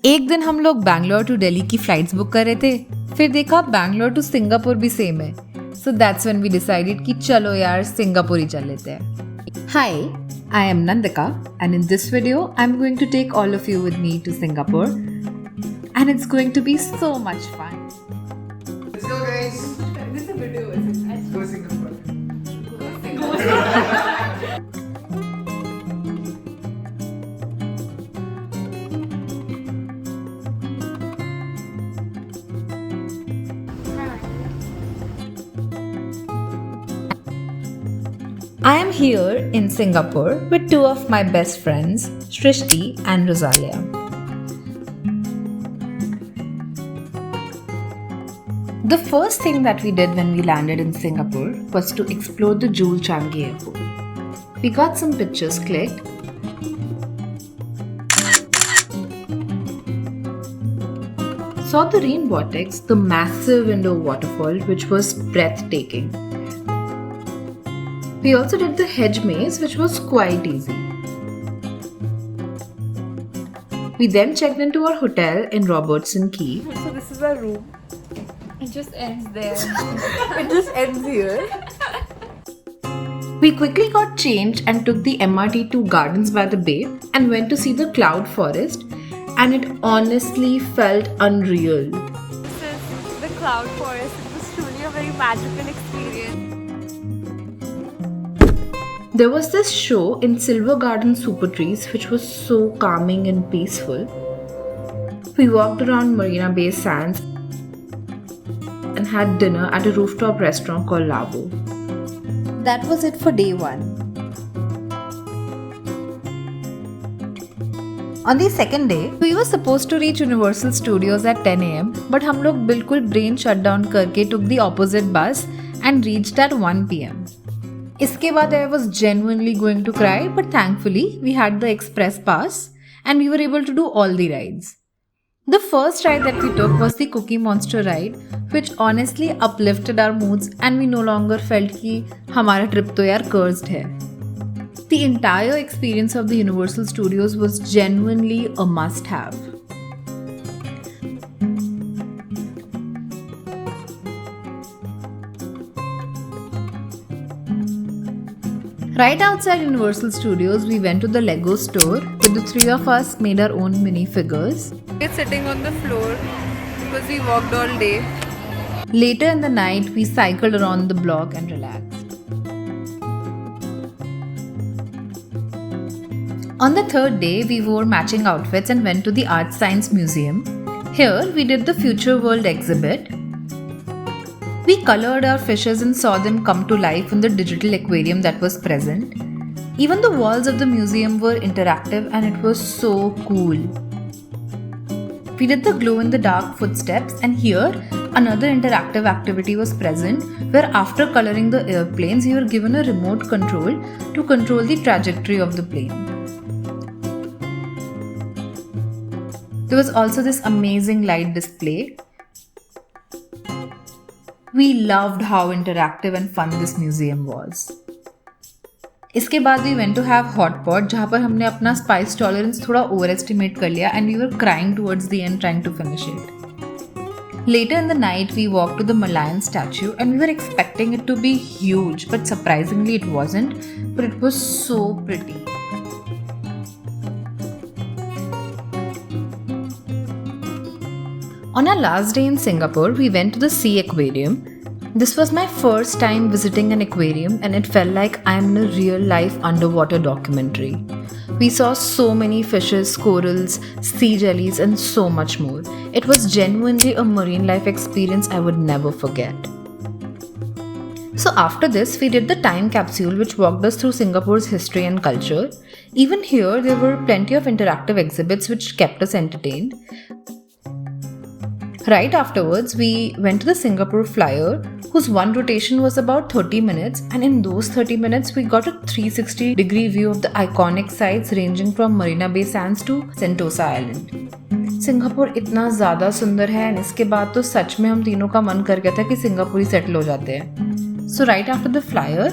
एक दिन हम लोग बैंगलोर टू दिल्ली की फ्लाइट्स बुक कर रहे थे, फिर देखा बैंगलोर टू सिंगापुर भी सेम है. So that's when we decided कि चलो यार सिंगापुर ही चल लेते हैं. Hi, I am Nandika and in this video I'm going to take all of you with me to Singapore and it's going to be so much fun. Let's go guys. This is a video, isn't it? Go Singapore. I am here in Singapore with two of my best friends, Shrishti and Rosalia. The first thing that we did when we landed in Singapore was to explore the Changi airport. We got some pictures clicked. Saw the rain vortex, the massive window waterfall which was breathtaking. We also did the hedge maze, which was quite easy. We then checked into our hotel in Robertson Quay. So this is our room. It just ends there. It just ends here. We quickly got changed and took the MRT to Gardens by the Bay and went to see the cloud forest, and it honestly felt unreal. This is the cloud forest. It was truly a very magical experience. There was this show in Silver Garden Super Trees which was so calming and peaceful. We walked around Marina Bay Sands and had dinner at a rooftop restaurant called Labo. That was it for day one. On the second day, we were supposed to reach Universal Studios at 10 am, but हम लोग बिल्कुल brain shutdown करके took the opposite bus and reached at 1 pm. इसके बाद I was genuinely going to cry, but thankfully we had the express pass and we were able to do all the rides. The first ride that we took was the Cookie Monster ride, which honestly uplifted our moods and we no longer felt कि हमारा trip तो यार cursed है. The entire experience of the Universal Studios was genuinely a must-have. Right outside Universal Studios, we went to the Lego store where the three of us made our own minifigures. We're sitting on the floor because we walked all day. Later in the night, we cycled around the block and relaxed. On the third day, we wore matching outfits and went to the Art Science Museum. Here, we did the Future World exhibit. We colored our fishes and saw them come to life in the digital aquarium that was present. Even the walls of the museum were interactive and it was so cool. We did the glow-in-the-dark footsteps, and here another interactive activity was present where after coloring the airplanes you were given a remote control to control the trajectory of the plane. There was also this amazing light display. We loved how interactive and fun this museum was. इसके बाद we went to have hot pot जहाँ पर हमने अपना spice tolerance थोड़ा overestimate कर लिया and we were crying towards the end trying to finish it. Later in the night we walked to the Merlion statue and we were expecting it to be huge, but surprisingly it wasn't, but it was so pretty. On our last day in Singapore, we went to the S.E.A. Aquarium. This was my first time visiting an aquarium and it felt like I am in a real-life underwater documentary. We saw so many fishes, corals, sea jellies and so much more. It was genuinely a marine life experience I would never forget. So after this, we did the time capsule which walked us through Singapore's history and culture. Even here, there were plenty of interactive exhibits which kept us entertained. Right afterwards, we went to the Singapore Flyer, whose one rotation was about 30 minutes, and in those 30 minutes, we got a 360-degree view of the iconic sites ranging from Marina Bay Sands to Sentosa Island. Singapore इतना ज़्यादा सुंदर है और इसके बाद तो सच में हम तीनों का मन कर गया था कि सिंगापुर ही सेटल हो जाते हैं. So right after the flyer,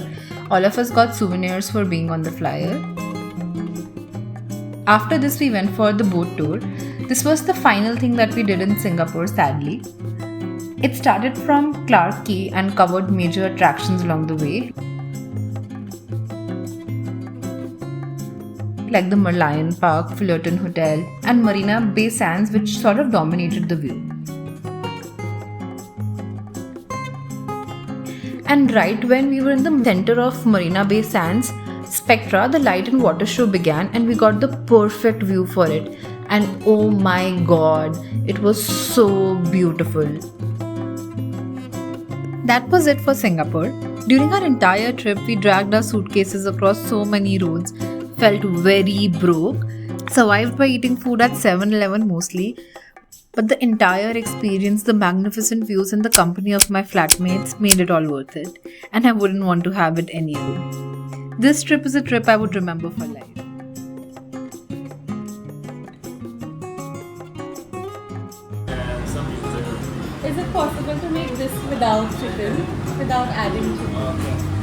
all of us got souvenirs for being on the flyer. After this, we went for the boat tour. This was the final thing that we did in Singapore, sadly. It started from Clarke Quay and covered major attractions along the way, like the Merlion Park, Fullerton Hotel, and Marina Bay Sands, which sort of dominated the view. And right when we were in the center of Marina Bay Sands, Spectra, the light and water show began, and we got the perfect view for it. And oh my god, it was so beautiful. That was it for Singapore. During our entire trip, we dragged our suitcases across so many roads, felt very broke, survived by eating food at 7-Eleven mostly. But the entire experience, the magnificent views, and the company of my flatmates made it all worth it. And I wouldn't want to have it any other. This trip is a trip I would remember for life. Is it possible to make this without chicken, without adding chicken?